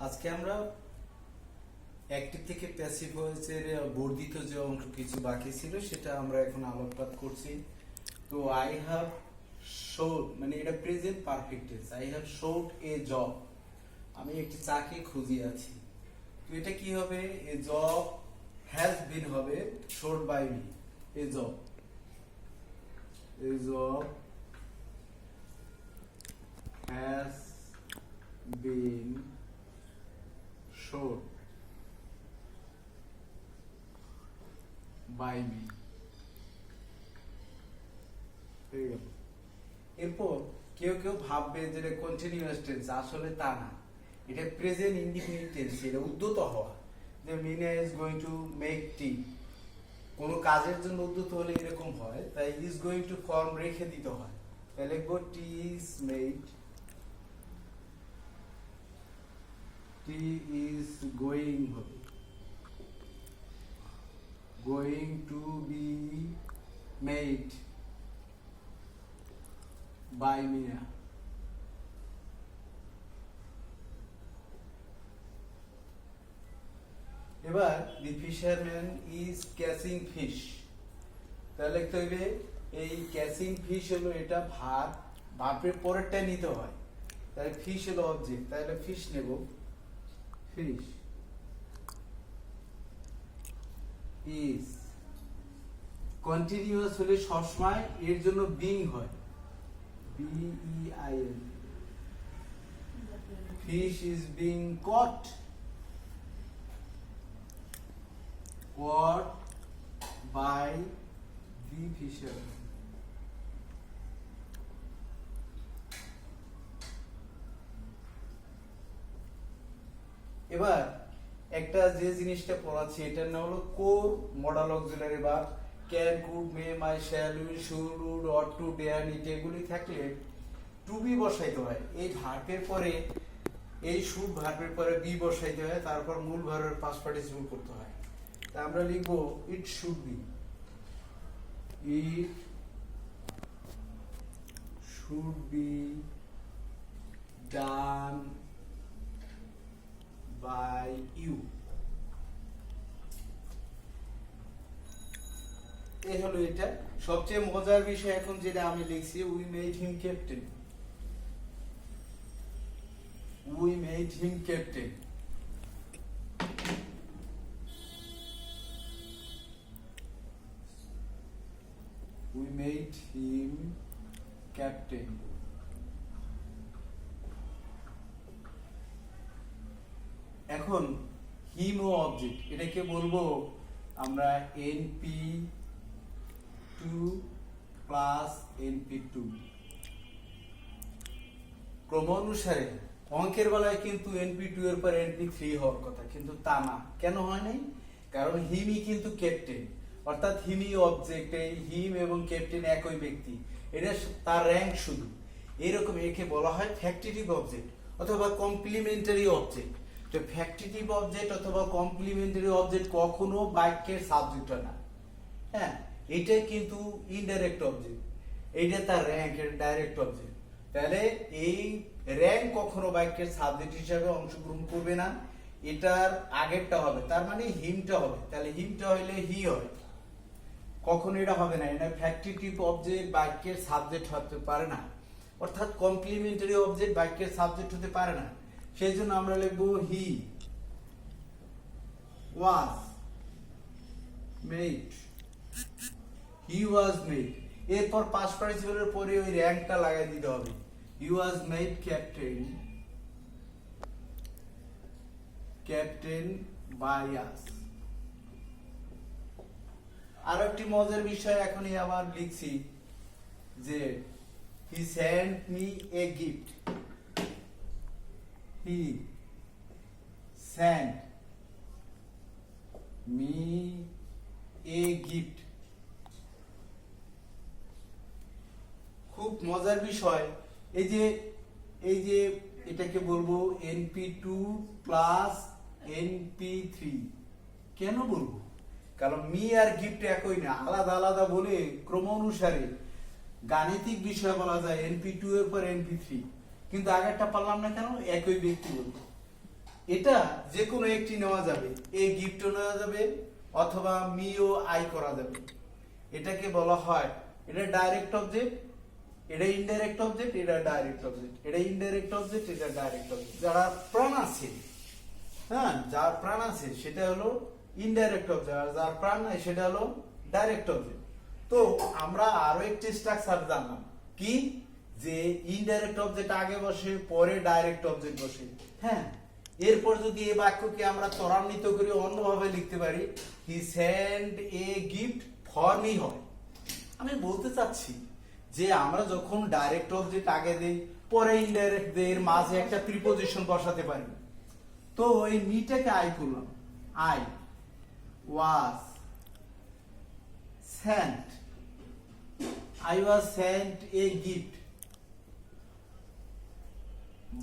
আজকে আমরা অ্যাক্টিভ থেকে প্যাসিভ ভয়েসের বর্ধিত যে অংশ কিছু বাকি ছিল সেটা আমরা এখন আলোকপাত করছি। তো আই হ্যাভ শোড মানে এটা present perfect tense. I have showed A job, আমি একটি চাকরি খুঁজে আছি। তো এটা কি হবে? এ জব হ্যাজ বিন হবে showed by me. A job has been showed by me. এরপর কেউ কেউ ভাববে যে এটা কন্টিনিউয়াস টেন্স, আসলে তা না, এটা প্রেজেন্ট ইনডিফিনিট টেন্স। এটা উদ্যত হওয়া, যে Meena is going to make tea, কোনো কাজের জন্য উদ্যত হলে এরকম হয়, তাই ইজ গোয়িং টু ফর্ম রেখে দিতে হয়। তাহলে লিখবো T is made, T is going হবে going to be made by Mina. এবার the fisherman is catching fish, তাহলে লিখতে হবে এই ক্যাচিং ফিশ হলো এটা ভার্ব, ভার্বের পরেরটা নিতে হয়। তাহলে ফিশ হলো অবজেক্ট, তাহলে ফিশ নেব, ফিশ ইজ কন্টিনিউয়াস হলে সবসময় এর জন্য বিং হয়, B E I N. Fish is being caught, caught by the fisherman. এবার একটা যে জিনিসটা পড়াচ্ছি এটার নাম হলো core modal auxiliary verb. Can, could, may, might, shall, will, should, would, ought to, dare, need এগুলি থাকলে টু বি বসাইতে হয়। এই ভার্বের পরে এই শুড ভার্বের পরে বি বসাইতে হয়, তারপর মূল ভার্বের পাস্ট পার্টিসিপল করতে হয়। আমরা লিখব it should be, it should be done by you. এই হলো এটা। সবচেয়ে মজার বিষয় এখন যেটা আমি লিখছি, we made him captain, we made him captain. We made him captain. এখন হিম ও অবজেক্ট, এটাকে বলবো আমরা NP2 প্লাস NP2। ক্রম অনুসারে অঙ্কের বেলায় কিন্তু NP2 এর পর NP3 হওয়ার কথা, কিন্তু তা না। কেন হয় নাই? কারণ হিমই কিন্তু ক্যাপ্টেন, অর্থাৎ হিমই অবজেক্ট। এই হিম এবং ক্যাপ্টেন একই ব্যক্তি, এটা তার র্যাঙ্ক শুধু। এরকম একে বলা হয় ফ্যাক্টিটিভ অবজেক্ট অথবা কমপ্লিমেন্টারি অবজেক্ট। তো ফ্যাক্টিটিভ অবজেক্ট অথবা কমপ্লিমেন্টারি অবজেক্ট কখনো বাক্যের সাবজেক্ট হয় না। হ্যাঁ, এটা কিন্তু ইনডাইরেক্ট অবজেক্ট, এইটা তার র্যাঙ্ক, এর ডাইরেক্ট অবজেক্ট। তাহলে এই র্যাঙ্ক কখনো বাক্যের সাবজেক্ট হিসাবে অংশগ্রহণ করবে না, এটার আগেরটা হবে, তার মানে হিমটা হবে। তাহলে হিমটা হইলে হি হয়, কখনো এটা হবে না। এটা ফ্যাক্টিটিভ অবজেক্ট বাক্যের সাবজেক্ট হতে পারে না, অর্থাৎ কমপ্লিমেন্টারি অবজেক্ট বাক্যের সাবজেক্ট হতে পারে না। সেই জন্য আমরা লিখবো he was made, he was made. এরপর পাস্ট পার্টিসিপলের পরে ওই র্যাঙ্কটা লাগাই দিতে হবে, he was made captain, captain by us. আর একটি মজার বিষয় এখনই আবার লিখছি যে he sent me a gift, he sent me a gift. খুব মজার বিষয়, এই যে এটাকে বলবো NP2 প্লাস NP3। কেন বলবো? কারণ মি আর গিফট একই না, আলাদা আলাদা বলে ক্রম অনুসারে গাণিতিক বিষয় বলা যায় NP2 এর পর NP3, কিন্তু আগেরটা পারলাম না কেন? একই ব্যক্তি বলবো। এটা যে কোনো একটি নেওয়া যাবে, এ গিফটও নেওয়া যাবে অথবা মি ও আই করা যাবে। এটাকে বলা হয়, এটা ডাইরেক্ট অবজেক্ট, এটা ইনডাইরেক্ট অবজেক্ট, এটা ডাইরেক্ট অবজেক্ট, এটা ইনডাইরেক্ট অবজেক্ট, এটা ডাইরেক্ট অবজেক্ট। যারা প্রাণ আছে, হ্যাঁ, যার প্রাণ আছে সেটা হলো ইনডাইরেক্ট অবজেক্ট, আর যার প্রাণ নাই সেটা হলো ডাইরেক্ট অবজেক্ট। তো আমরা আরো একটি স্ট্রাকচার জানলাম কি, যে ইনডাইরেক্ট অবজেক্ট আগে বসে পরে ডাইরেক্ট অবজেক্ট বসে। হ্যাঁ, এরপর যদি এই বাক্যকে আমরা ত্বরান্বিত করে অন্যভাবে লিখতে পারি, he send a gift for me হয়। আমি বলতে চাচ্ছি যে আমরা যখন ডাইরেক্ট অবজেক্ট আগে দেই পরে ইনডাইরেক্ট দেই, এর মাঝে একটা প্রিপোজিশন বসাতে পারি। তো এই মিটাকে আই করলাম, I was sent, I was sent a gift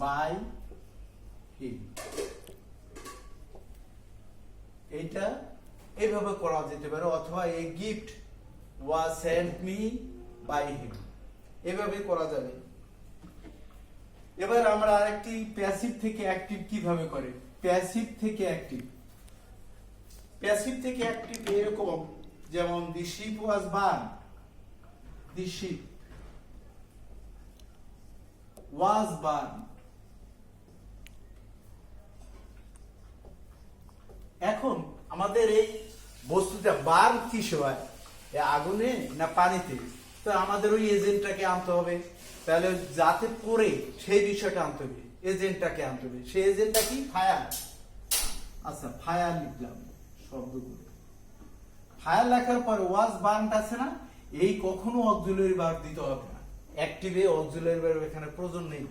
by him. এটা এইভাবে করা যেতে পারে, অথবা a gift was sent me by him, এভাবে করা যাবে। এবার আমরা আরেকটি প্যাসিভ থেকে অ্যাক্টিভ কিভাবে করে, প্যাসিভ থেকে অ্যাক্টিভ। প্যাসিভ থেকে অ্যাক্টিভ এরকম, যেমন the sheep was born, the sheep was born। এখন আমাদের এই বস্তুটা বার্ন কিসে হয়, আগুনে না পানিতে? তো আমাদের ওই এজেন্টটাকে আনতে হবে, তাহলে যাতে পড়ে সেই বিষয়টা আনতে হবে, এজেন্টটাকে আনতে হবে। সেই এজেন্টটা কি? ফায়ার। আচ্ছা, ফায়ার লিখলাম শব্দগুলো। ফায়ার লেখার পরে ওয়াজ বার্নটা আছে না, এই কখনো অক্সিলারি ভার্ব দিতে হবে না, অ্যাক্টিভে অক্সিলারি ভার্ব এখানে প্রয়োজন নেই,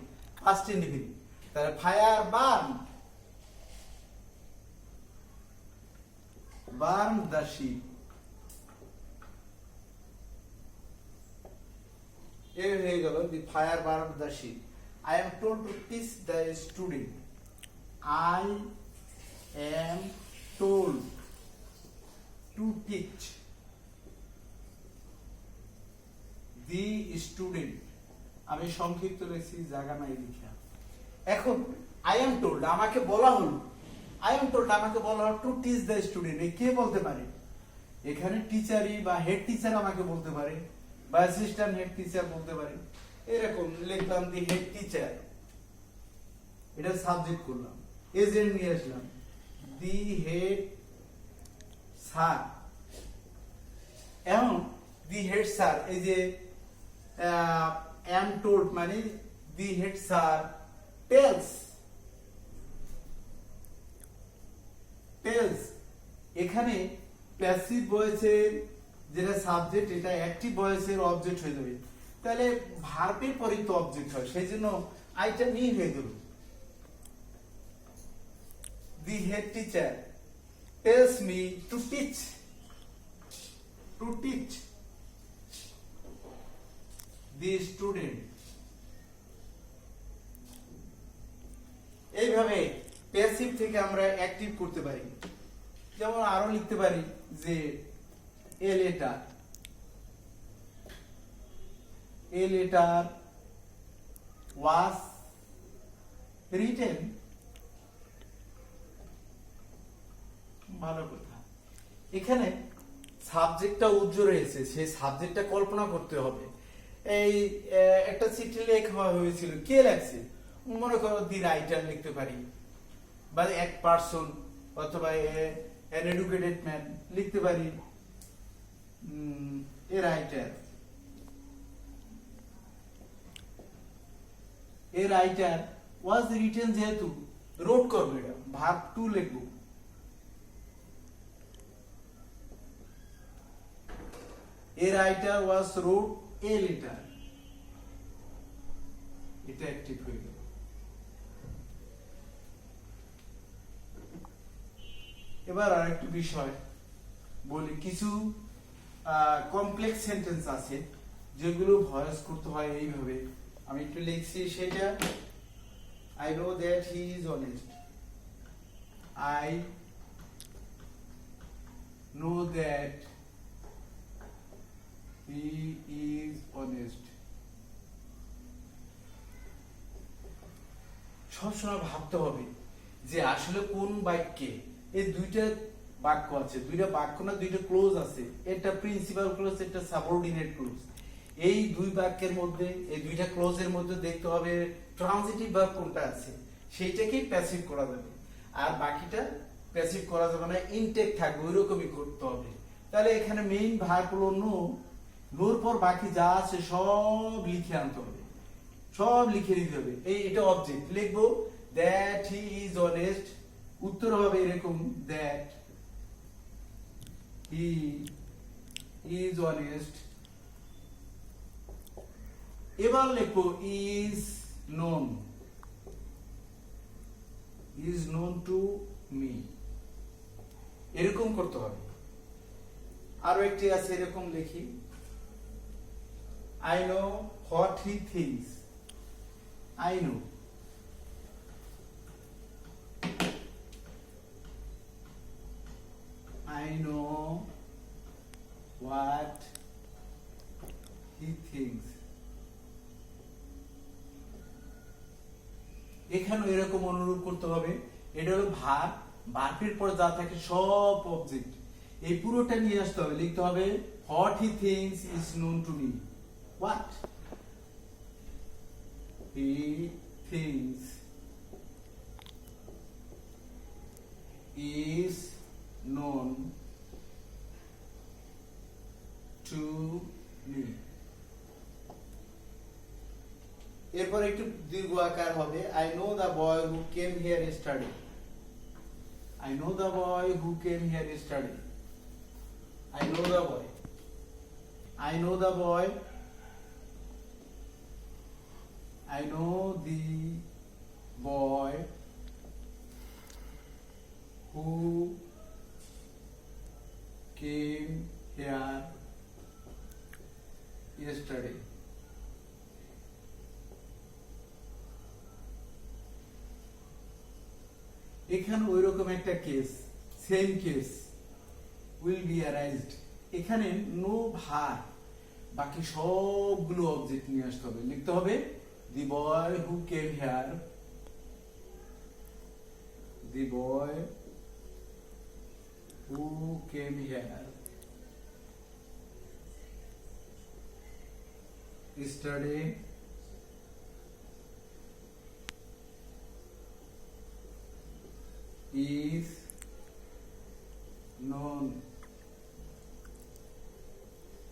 ফার্স্ট ইন্ডিফিনিট। তাহলে fire burn, burn the ship, এই হয়ে গেল দি fire burn the ship. I am told to teach the student, I am told to teach the student. আমি সংক্ষিপ্ত লিখছি, জায়গা নাই লিখা। এখন আই এম টোল্ড, আমাকে বলা হলো, আই এম টোল্ড আমাকে বলা হলো টু টিচ দ্য স্টুডেন্ট। কে বলতে পারে? এখানে টিচারই বা হেড টিচার আমাকে বলতে পারে, বা অ্যাসিস্ট্যান্ট হেড টিচার বলতে পারে। এরকম লিখলাম দি হেড টিচার, এটা সাবজেক্ট করলাম, এজেন্ট নিয়ে আসলাম, দি হেড স্যার। এখন দি হেড স্যার, এই যে am told মানে the head sir tells, এখানে প্যাসিভ ভয়েসের যেটা সাবজেক্ট, এটা অ্যাক্টিভ ভয়েসের অবজেক্ট হয়ে যাবে। তাহলে ভার্বের পরেই তো অবজেক্ট হয়, সেই জন্য আইটা নিয়ে হয়ে গেল। the head teacher tells me to teach the student। এইভাবে প্যাসিভ থেকে আমরা অ্যাক্টিভ করতে পারি। যেমন আরো লিখতে পারি যে এ লেটার ওয়াজ রিটেন। ভালো কথা, এখানে সাবজেক্টটা উজ্জ্বল রয়েছে, সেই সাবজেক্টটা কল্পনা করতে হবে। এই একটা চিঠি লেখা হয়েছিল, কে লেখছে? মনে করো দি রাইটার লিখতে পারি, বা এক পারসন অথবা an educated man লিখতে পারি, এ রাইটার ওয়াজ রিটেন, যেহেতু রোট করবো, এটা ভার্ব টু লিখবো। A writer was wrote a letter, এটা অ্যাক্টিভ হয়ে গেল। এবার আরেকটা বিষয় বলি, কিছু কমপ্লেক্স সেন্টেন্স আছে যেগুলো ভয়েস করতে হয় এইভাবে। আমি একটু লিখছি সেটা, I know that he is honest, I know that he is honest। সবসময় ভাবতে হবে যে আসলে কোন বাক্যে এই দুইটা বাক্য আছে, দুইটা বাক্য না দুইটা ক্লোজ আছে, একটা প্রিন্সিপাল ক্লোজ একটা সাবঅর্ডিনেট ক্লোজ। এই দুই বাক্যের মধ্যে এই দুইটা ক্লোজের মধ্যে দেখতে হবে ট্রানজিটিভ ভার্ব কোনটা আছে, সেইটাকে প্যাসিভ করা যাবে, আর বাকিটা প্যাসিভ করা যাবে না, ইনটেক থাকবে, ওইরকমই করতে হবে। তাহলে এখানে মেইন ভার্ব হলো নো, নোর পর বাকি যা আছে সব লিখে আনতে হবে, সব লিখে দিতে হবে। এটা অবজেক্ট লিখবো, দ্যাট হি ইজ অনেস্ট, উত্তর হবে এরকম, দ্যাট হি ইজ অনেস্ট। এবার লিখবো is known, is known to me, এরকম করতে হবে। আরো একটি আছে, এরকম লিখি, I know what he thinks. I know. I know what he thinks. এখানে এরকম অনুরূপ করতে হবে। এটা হলো ভার্ব, ভার্বের পরে যা থাকে সব অবজেক্ট, এই পুরোটা নিয়ে আসতে হবে, লিখতে হবে what he thinks is known to me. What he thinks is known to me. এরপর একটু দীর্ঘ আকার হবে, I know the boy who came here yesterday. I know the boy who came here yesterday. I know the boy. I know the boy. I know the boy who came here yesterday. এখানে ওইরকম একটা কেস, same case will be arised. এখানে no verb, বাকি সবগুলো object নিয়ে আসতে হবে, লিখতে হবে the boy who came here, the boy who came here yesterday is known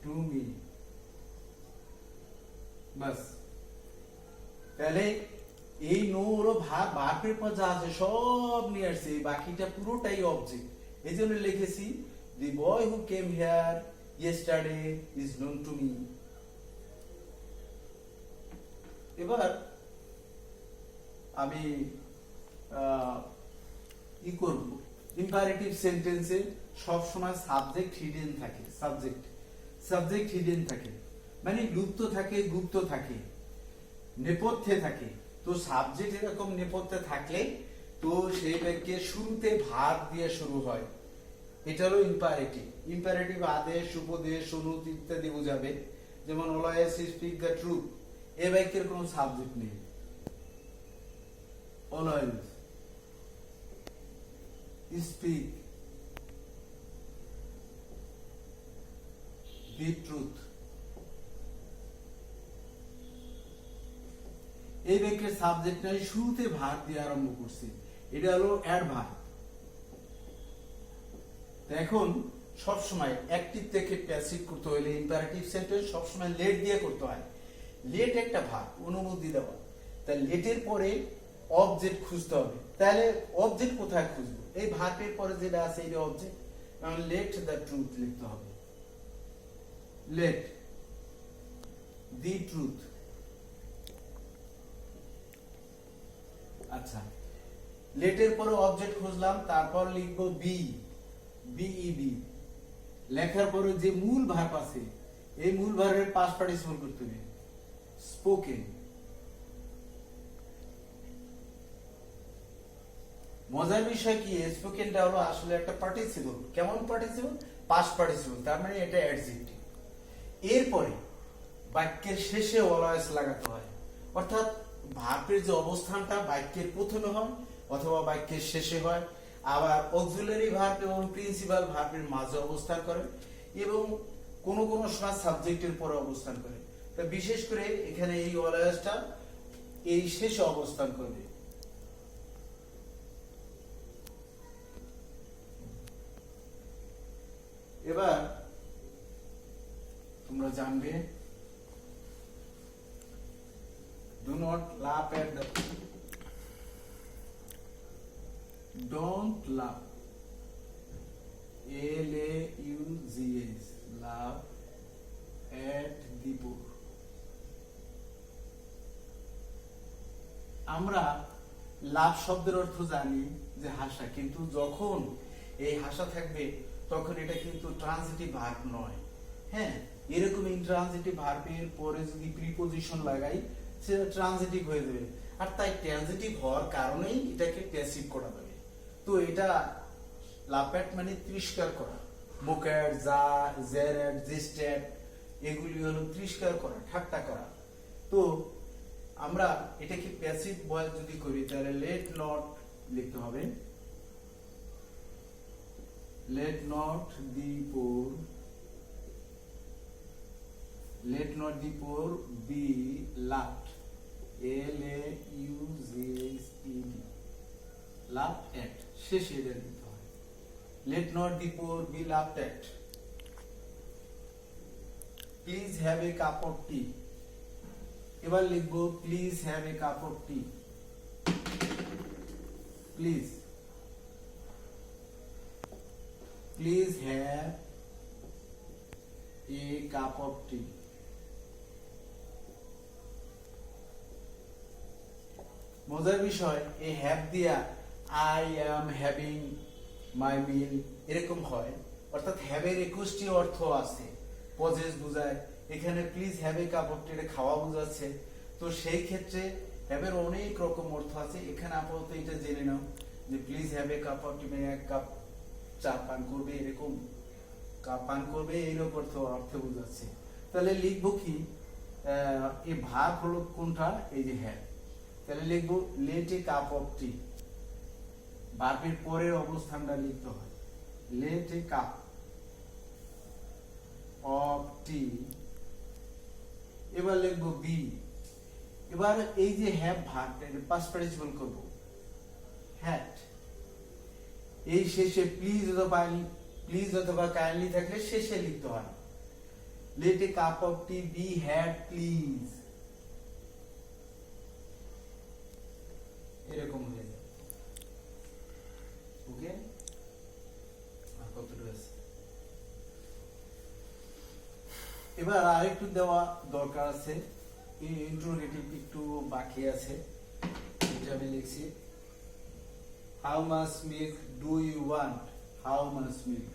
to me. बस তাহলে এই নো হলো ভার্বের পর যা আছে সব নিয়ে আসছে, বাকিটা পুরোটাই অবজেক্ট। এই জন্য লিখেছি the boy who came here yesterday is known to me. এবার আমি কি করব, ইম্পারেটিভ সেন্টেন্সে সব সময় সাবজেক্ট হিডেন থাকে, সাবজেক্ট হিডেন থাকে মানে লুপ্ত থাকে, গুপ্ত থাকে, নেপথ্যে থাকে। তো সাবজেক্ট এরকম নেপথ্যে থাকলে তো সেই বাক্যের শুরুতে ভার্ব দিয়ে শুরু হয়, এটা হলো ইম্পারেটিভ। ইম্পারেটিভ আদেশ, উপদেশ, অনুরোধ ইত্যাদি বোঝাবে। যেমন অলওয়েজ স্পিক দ্য ট্রুথ, এই বাক্যের কোনো সাবজেক্ট নেই, অলওয়েজ স্পিক দি ট্রুথ, এই বাক্যের সাবজেক্ট নাই, শুরুতে ভার্ব দিয়ে আরম্ভ করছে, এটা হলো অ্যাডভার্ব। এখন সবসময় অ্যাক্টিভ থেকে প্যাসিভ করতে হলে ইম্পারেটিভ সেন্টেন্স সবসময় লেট দিয়ে করতে হয়। লেট একটা ভার্ব, অনুমতি দেওয়া, তাই লেটের পরে অবজেক্ট খুঁজতে হবে। তাহলে অবজেক্ট কোথায় খুঁজবো, এই ভার্বের পরে যেটা আছে এটা অবজেক্ট, কারণ লেট দ্য ট্রুথ লিখতে হবে, লেট দি ট্রুথ। আচ্ছা, লেটের পরে অবজেক্ট খুঁজলাম, তারপর লিখবো বিইবি, লেখার পরে যে মূল ভার্ব আছে এই মূল ভার্বের পাস্ট পার্টিসিপল করতে হবে, স্পোকেন। মজার বিষয় কি, স্পোকেনটা হলো আসলে একটা পার্টিসিপল। কেমন পার্টিসিপল? পাস্ট পার্টিসিপল, তার মানে এটা অ্যাডজেক্টিভ। এরপরে বাক্যের শেষে অলওয়েজ লাগাতে হয়, অর্থাৎ ভার্বের যে অবস্থানটা বাক্যের প্রথমে হয়, অথবা বাক্যের শেষে হয়, আবার অক্সিলারি ভার্ব এবং প্রিন্সিপাল ভার্বের মাঝে অবস্থান করে এবং কোন কোন সময় সাবজেক্টের পরে অবস্থান করে। তো বিশেষ করে এখানে এই অলওয়েজটা এই শেষে অবস্থান করবে। এবার তোমরা জানবে do not laugh at the don't laugh LAUGH laugh at the poor। আমরা লাভ শব্দের অর্থ জানি যে হাসা, কিন্তু যখন এই হাসা থাকবে তখন এটা কিন্তু ট্রানজিটিভ ভার্ব নয়। হ্যাঁ, এরকম ইনট্রানজিটিভ ভার্বের পরে যদি প্রিপজিশন লাগাই সেটা ট্রানজিটিভ হয়ে যাবে, আর তাই ট্রানজিটিভ হওয়ার কারণেই এটাকে প্যাসিভ করা যাবে। তো এটা লাফেট মানে তিরস্কার করা, মুকেট, যা, জেরেট, জিস্টেট এগুলি হলো তিরস্কার করা, ঠাট্টা করা। তো আমরা এটাকে প্যাসিভ ভয়েস যদি করি তাহলে লেট নট লিখতে হবে, let not the poor be laughed LAUGHED laughed at শেষে এটা লিখতে হয়, let not the poor be laughed at। please have a cup of tea, এবার লিখবো please have a cup of tea, please have a cup of tea। মজার বিষয় এই have দিয়া আই অ্যাম হ্যাভিং মাই মিল এরকম হয়, অর্থাৎ হ্যাভের 21টি অর্থ আছে, পজেস বোঝায়, এখানে please have a cup of tea এটা খাওয়া বোঝাচ্ছে। তো সেই ক্ষেত্রে হ্যাভের অনেক রকম অর্থ আছে, এখানে আপাতত এটা জেনে নাও যে please have a cup of tea মানে এক কাপ চা পান করবে, এরকম পান করবে এইরকম অর্থ বোঝাচ্ছে। তাহলে লিখবো কি, এই ভার্ব হলো কোনটা, এই যে হ্যাভ, তাহলে লিখবো let a cup of tea, ভার্বের পরের অবস্থানটা লিখতে হয়, let a cup of tea. এবার লিখবো বি, এবার এই যে হ্যাভ ভার্ব এটা পাস্ট পার্টিসিপল করব, হ্যাড, এই শেষে প্লিজ অথবা কাইন্ডলি থাকলে শেষে লিখতে হয়, let a cup of tea be had please, এরকম হয়ে যায়। ওকে, আর কতটুকু আছে এবার আরেকটু দেওয়া দরকার আছে, ইন্টারোগেটিভ একটু বাকি আছে, এটা আমি লিখছি how much milk do you want, how much milk,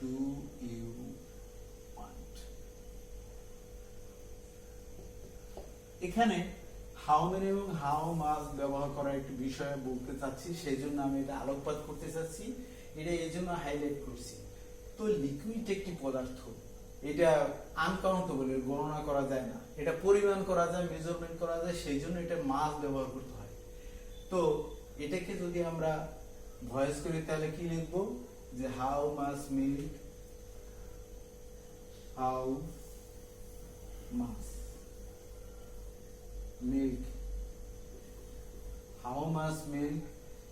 do you want। এখানে হাউ মেনি এবং হাউ মাচ ব্যবহার করার একটু বিষয় বলতে চাচ্ছি, সেই জন্য আমি এটা আলোকপাত করতে চাচ্ছি, এটা এই জন্য হাইলাইট করছি। তো লিকুইড একটি পদার্থ, এটা আনকাউন্টেবল, গণনা করা যায় না, এটা পরিমাণ করা যায়, মেজারমেন্ট করা যায়, সেই জন্য এটা মাস ব্যবহার করতে হয়। তো এটাকে যদি আমরা ভয়েস করি তাহলে কি লিখবো, যে how much milk, how much milk, how much milk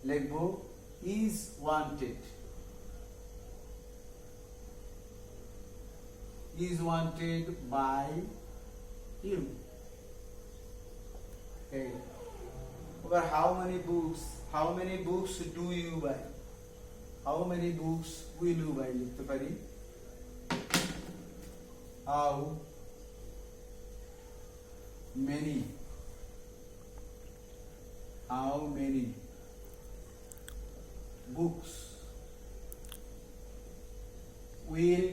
লিখবো is wanted, is wanted by you। Okay, over how many books do you buy, how many books will you buy লিখতে পারি, how many books will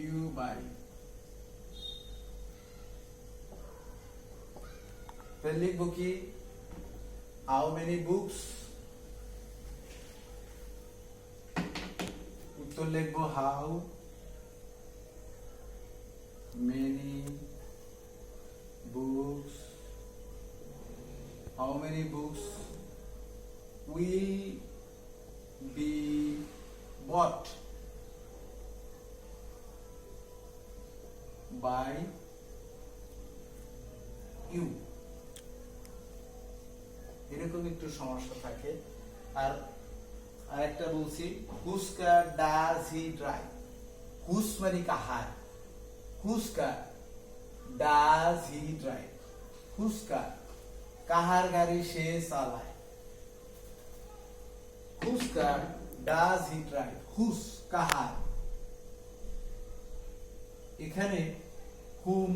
you buy। फिर लिखबो कि how many books, উত্তর লিখবো how many books will be bought by you, এরকম একটু সমস্যা থাকে। আর আরেকটা বলছি, whose car does he drive, whose মানে কাহার, whose car does he drive, whose car কাহার গাড়ি সে চালায়, whose car does he drive, whose কাহার। এখানে হুম,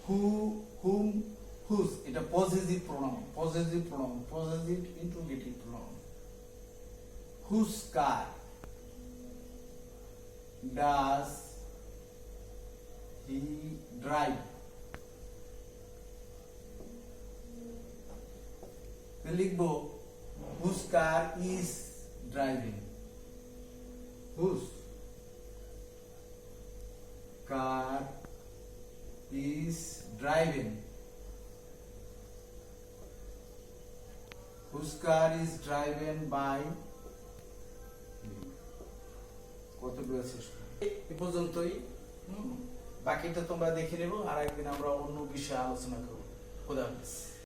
হু, হুম, হুজ এটা positive pronoun, positive pronoun, positive interrogative pronoun. Whose car does he drive, লিখবো হুজ কার ইজ ড্রাইভিং, হুজ কার is driving, whose car is driven by, কতগুলো শেষ এ পর্যন্তই। বাকিটা তোমরা দেখে নেবো, আর একদিন আমরা অন্য বিষয়ে আলোচনা করবো। খোদা হাফেজ।